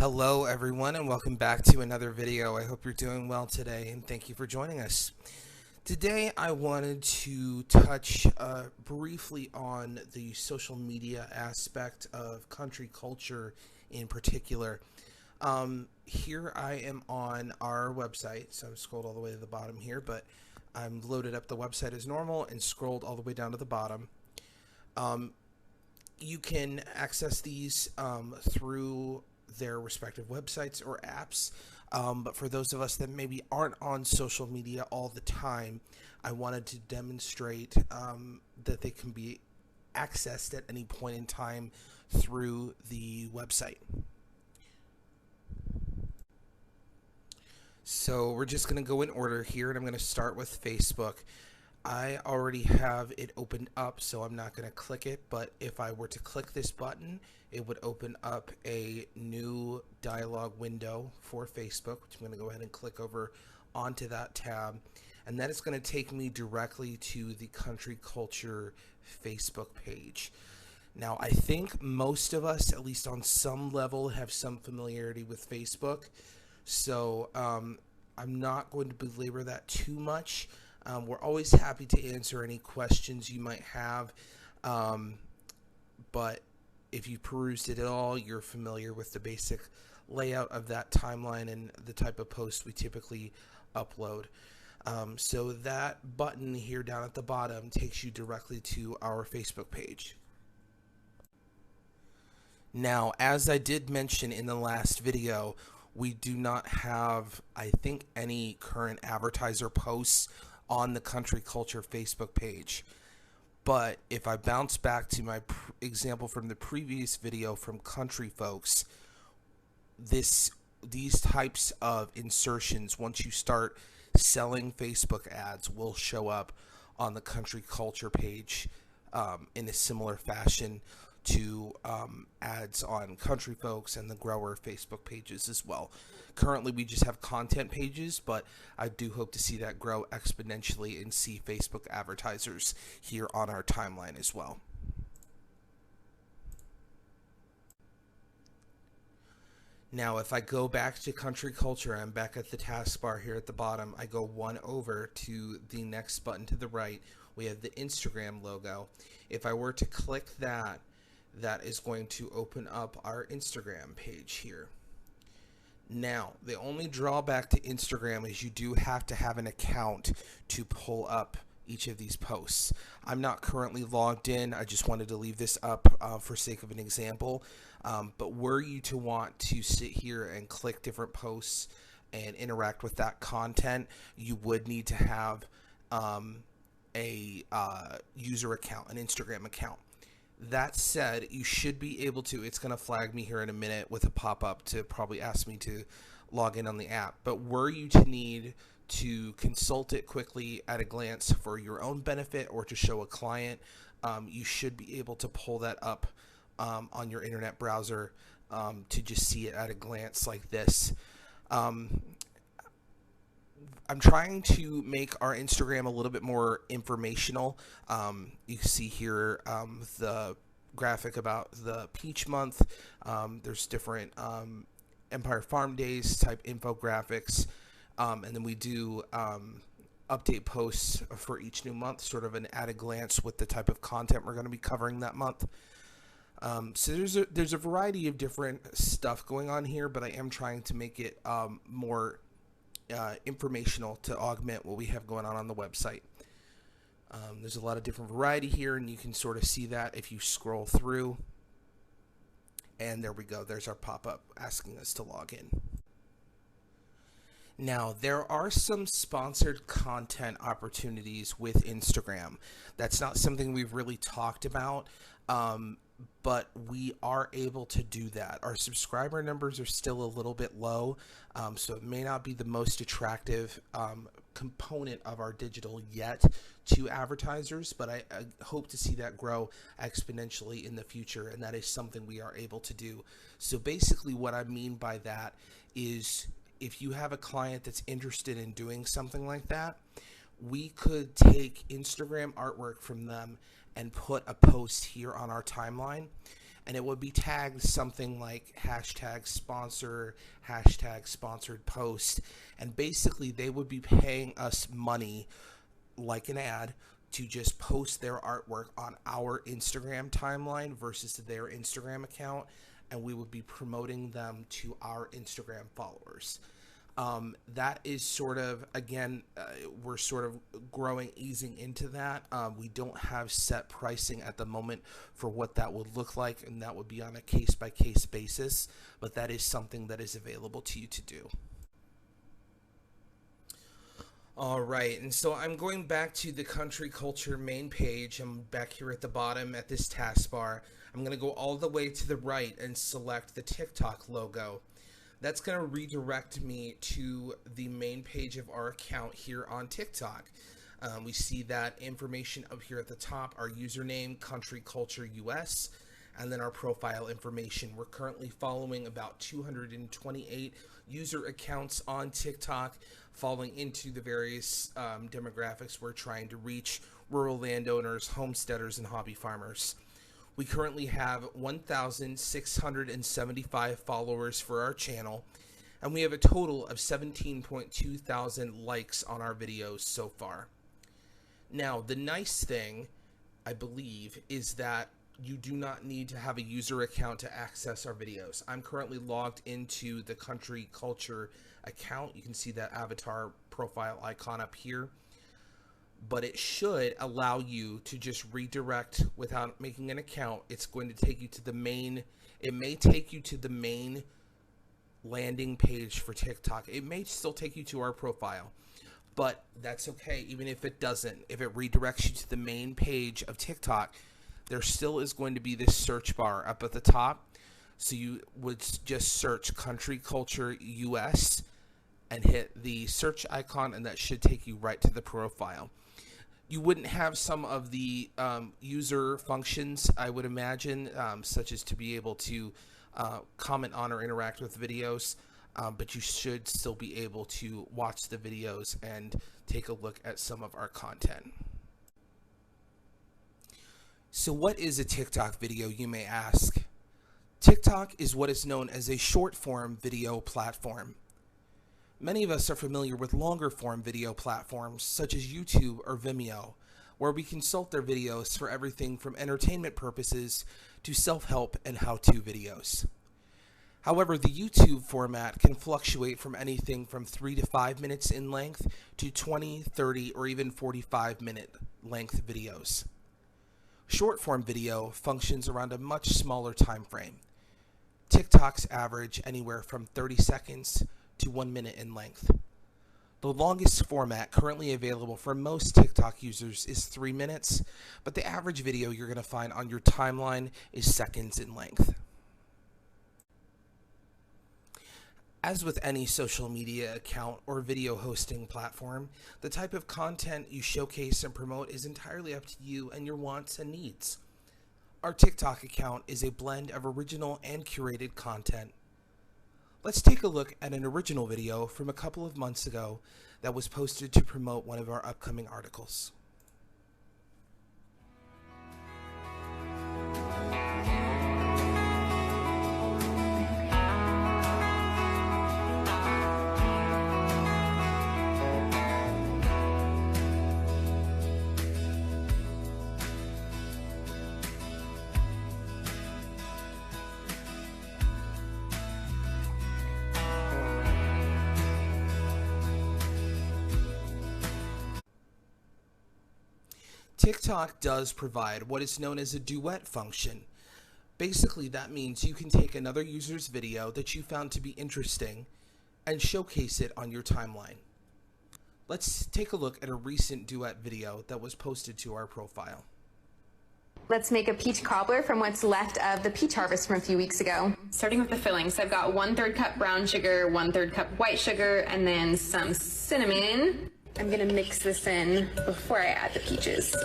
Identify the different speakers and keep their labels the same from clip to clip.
Speaker 1: Hello everyone and welcome back to another video. I hope you're doing well today and thank you for joining us. Today I wanted to touch briefly on the social media aspect of country culture in particular. Here I am on our website, so I've scrolled all the way to the bottom here, but I'm loaded up the website as normal and scrolled all the way down to the bottom. You can access these through their respective websites or apps. But for those of us that maybe aren't on social media all the time, I wanted to demonstrate that they can be accessed at any point in time through the website. So we're just going to go in order here, and I'm going to start with Facebook. I already have it opened up, so I'm not going to click it, but if I were to click this button, it would open up a new dialog window for Facebook, which I'm going to go ahead and click over onto that tab, and that is going to take me directly to the Country Culture Facebook page. Now, I think most of us, at least on some level, have some familiarity with Facebook, so I'm not going to belabor that too much. We're always happy to answer any questions you might have, but if you perused it at all, you're familiar with the basic layout of that timeline and the type of post we typically upload. So that button here down at the bottom takes you directly to our Facebook page. Now, as I did mention in the last video, we do not have, I think, any current advertiser posts on the Country Culture Facebook page. But if I bounce back to my example from the previous video from Country Folks, these types of insertions, once you start selling Facebook ads, will show up on the Country Culture page in a similar fashion to ads on Country Folks and the Grower Facebook pages as well. Currently we just have content pages, but I do hope to see that grow exponentially and see Facebook advertisers here on our timeline as well. Now if I go back to Country Culture, I'm back at the taskbar here at the bottom. I go one over to the next button to the right. We have the Instagram logo. If I were to click that, that is going to open up our Instagram page here. Now, the only drawback to Instagram is you do have to have an account to pull up each of these posts. I'm not currently logged in. I just wanted to leave this up for sake of an example. But were you to want to sit here and click different posts and interact with that content, you would need to have a user account, an Instagram account. That said, you should be able to, it's going to flag me here in a minute with a pop-up to probably ask me to log in on the app. But were you to need to consult it quickly at a glance for your own benefit or to show a client, you should be able to pull that up on your internet browser to just see it at a glance like this. I'm trying to make our Instagram a little bit more informational. You can see here the graphic about the peach month. There's different Empire Farm Days type infographics. And then we do update posts for each new month, sort of an at a glance with the type of content we're going to be covering that month. So there's a variety of different stuff going on here, but I am trying to make it more informational to augment what we have going on the website. There's a lot of different variety here, and you can sort of see that if you scroll through. And there we go. There's our pop-up asking us to log in. Now, there are some sponsored content opportunities with Instagram. That's not something we've really talked about, but we are able to do that. Our subscriber numbers are still a little bit low, so it may not be the most attractive component of our digital yet to advertisers, but I hope to see that grow exponentially in the future, and that is something we are able to do. So basically what I mean by that is if you have a client that's interested in doing something like that, we could take Instagram artwork from them and put a post here on our timeline, and it would be tagged something like hashtag sponsor, hashtag sponsored post, and basically they would be paying us money like an ad to just post their artwork on our Instagram timeline versus their Instagram account, and we would be promoting them to our Instagram followers. That is sort of, again, we're sort of growing, easing into that. We don't have set pricing at the moment for what that would look like, and that would be on a case-by-case basis, but that is something that is available to you to do. All right, and so I'm going back to the Country Culture main page. I'm back here at the bottom at this taskbar. I'm going to go all the way to the right and select the TikTok logo. That's going to redirect me to the main page of our account here on TikTok. We see that information up here at the top, our username, Country Culture US, and then our profile information. We're currently following about 228 user accounts on TikTok, falling into the various demographics we're trying to reach: rural landowners, homesteaders, and hobby farmers. We currently have 1,675 followers for our channel, and we have a total of 17.2 thousand likes on our videos so far. Now, the nice thing, I believe, is that you do not need to have a user account to access our videos. I'm currently logged into the Country Culture account. You can see that avatar profile icon up here. But it should allow you to just redirect without making an account. It's going to take you to the main, it may take you to the main landing page for TikTok. It may still take you to our profile, but that's okay. Even if it doesn't, if it redirects you to the main page of TikTok, there still is going to be this search bar up at the top. So you would just search Country Culture US and hit the search icon, and that should take you right to the profile. You wouldn't have some of the user functions, I would imagine, such as to be able to comment on or interact with videos, but you should still be able to watch the videos and take a look at some of our content. So what is a TikTok video, you may ask? TikTok is what is known as a short-form video platform. Many of us are familiar with longer-form video platforms such as YouTube or Vimeo, where we consult their videos for everything from entertainment purposes to self-help and how-to videos. However, the YouTube format can fluctuate from anything from 3 to 5 minutes in length to 20, 30, or even 45-minute length videos. Short-form video functions around a much smaller time frame. TikTok's average anywhere from 30 seconds to 1 minute in length. The longest format currently available for most TikTok users is 3 minutes, but the average video you're going to find on your timeline is seconds in length. As with any social media account or video hosting platform, the type of content you showcase and promote is entirely up to you and your wants and needs. Our TikTok account is a blend of original and curated content. Let's take a look at an original video from a couple of months ago that was posted to promote one of our upcoming articles. TikTok does provide what is known as a duet function. Basically, that means you can take another user's video that you found to be interesting and showcase it on your timeline. Let's take a look at a recent duet video that was posted to our profile.
Speaker 2: Let's make a peach cobbler from what's left of the peach harvest from a few weeks ago. Starting with the fillings, I've got 1/3 cup brown sugar, 1/3 cup white sugar, and then some cinnamon. I'm gonna mix this in before I add the peaches.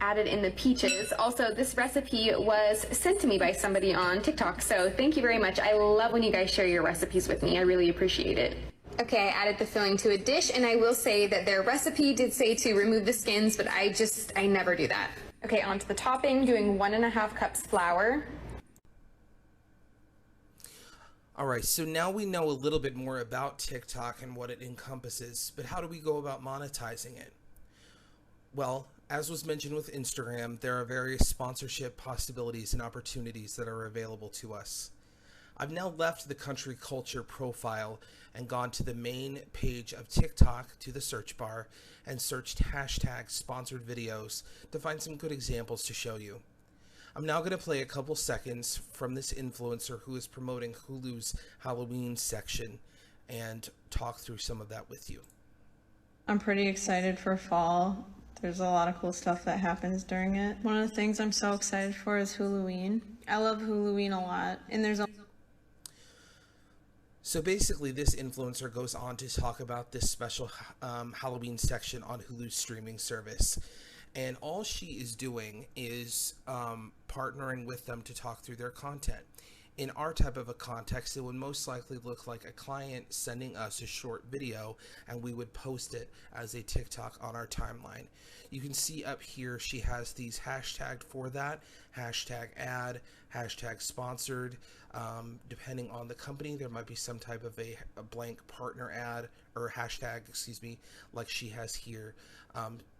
Speaker 2: Added in the peaches. Also, this recipe was sent to me by somebody on TikTok, so thank you very much. I love when you guys share your recipes with me. I really appreciate it. Okay, I added the filling to a dish, and I will say that their recipe did say to remove the skins, but I never do that. Okay, on to the topping, doing 1.5 cups flour.
Speaker 1: All right, so now we know a little bit more about TikTok and what it encompasses, but how do we go about monetizing it? Well, as was mentioned with Instagram, there are various sponsorship possibilities and opportunities that are available to us. I've now left the country culture profile and gone to the main page of TikTok to the search bar and searched hashtag sponsored videos to find some good examples to show you. I'm now going to play a couple seconds from this influencer who is promoting Hulu's Halloween section and talk through some of that with you.
Speaker 3: I'm pretty excited for fall. There's a lot of cool stuff that happens during it. One of the things I'm so excited for is Halloween. I love Halloween a lot, and there's a
Speaker 1: So basically, this influencer goes on to talk about this special Halloween section on Hulu's streaming service. And all she is doing is partnering with them to talk through their content. In our type of a context, it would most likely look like a client sending us a short video and we would post it as a TikTok on our timeline. You can see up here she has these hashtagged for that, hashtag ad, hashtag sponsored. Depending on the company, there might be some type of a blank partner ad or hashtag, excuse me, like she has here.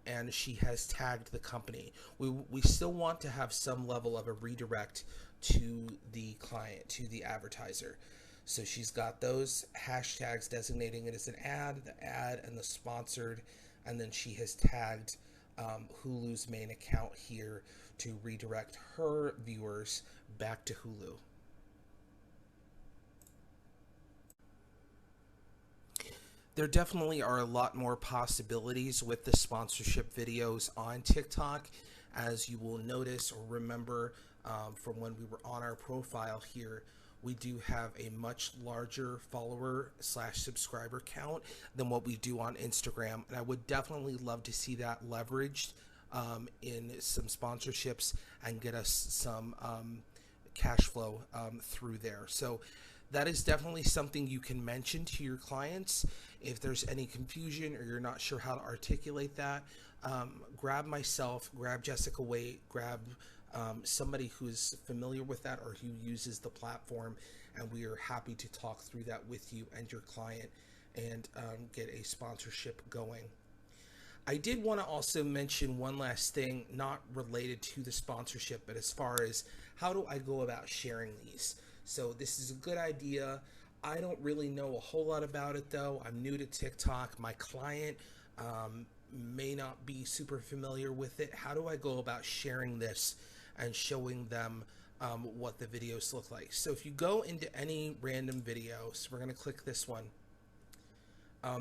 Speaker 1: And she has tagged the company. We still want to have some level of a redirect to the client, to the advertiser. So she's got those hashtags designating it as an ad, the ad and the sponsored, and then she has tagged Hulu's main account here to redirect her viewers back to Hulu. There definitely are a lot more possibilities with the sponsorship videos on TikTok, as you will notice or remember from when we were on our profile here. We do have a much larger follower/subscriber count than what we do on Instagram, and I would definitely love to see that leveraged in some sponsorships and get us some cash flow through there. So that is definitely something you can mention to your clients. If there's any confusion or you're not sure how to articulate that, grab myself, grab Jessica Waite, grab somebody who's familiar with that or who uses the platform, and we are happy to talk through that with you and your client and get a sponsorship going. I did want to also mention one last thing, not related to the sponsorship, but as far as how do I go about sharing these. So this is a good idea. I don't really know a whole lot about it though. I'm new to TikTok. My client may not be super familiar with it. How do I go about sharing this and showing them what the videos look like? So if you go into any random video, so we're going to click this one.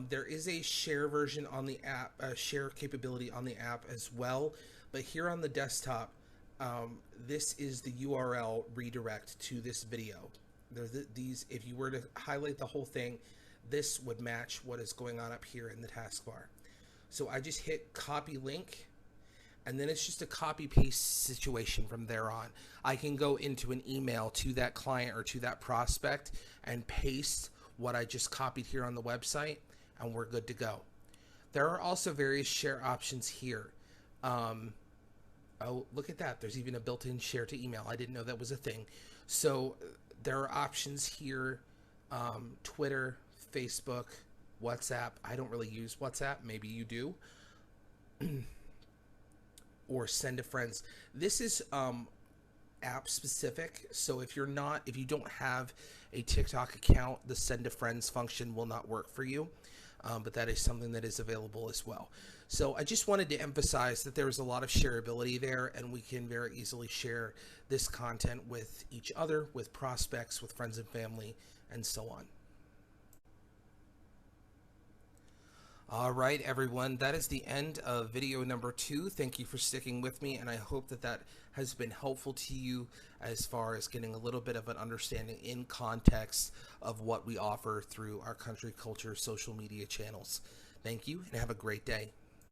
Speaker 1: There is a share version on the app, share capability on the app as well. But here on the desktop, this is the URL redirect to this video. These, if you were to highlight the whole thing, this would match what is going on up here in the taskbar. So I just hit copy link, and then it's just a copy paste situation from there on. I can go into an email to that client or to that prospect and paste what I just copied here on the website, and we're good to go. There are also various share options here. Oh, look at that. There's even a built-in share to email. I didn't know that was a thing. So there are options here, Twitter, Facebook, WhatsApp. I don't really use WhatsApp. Maybe you do. Or send to friends. This is app specific. So if you don't have a TikTok account, the send to friends function will not work for you. But that is something that is available as well. So I just wanted to emphasize that there is a lot of shareability there, and we can very easily share this content with each other, with prospects, with friends and family, and so on. All right, everyone, that is the end of video number 2. Thank you for sticking with me, and I hope that that has been helpful to you as far as getting a little bit of an understanding in context of what we offer through our country culture social media channels. Thank you, and have a great day.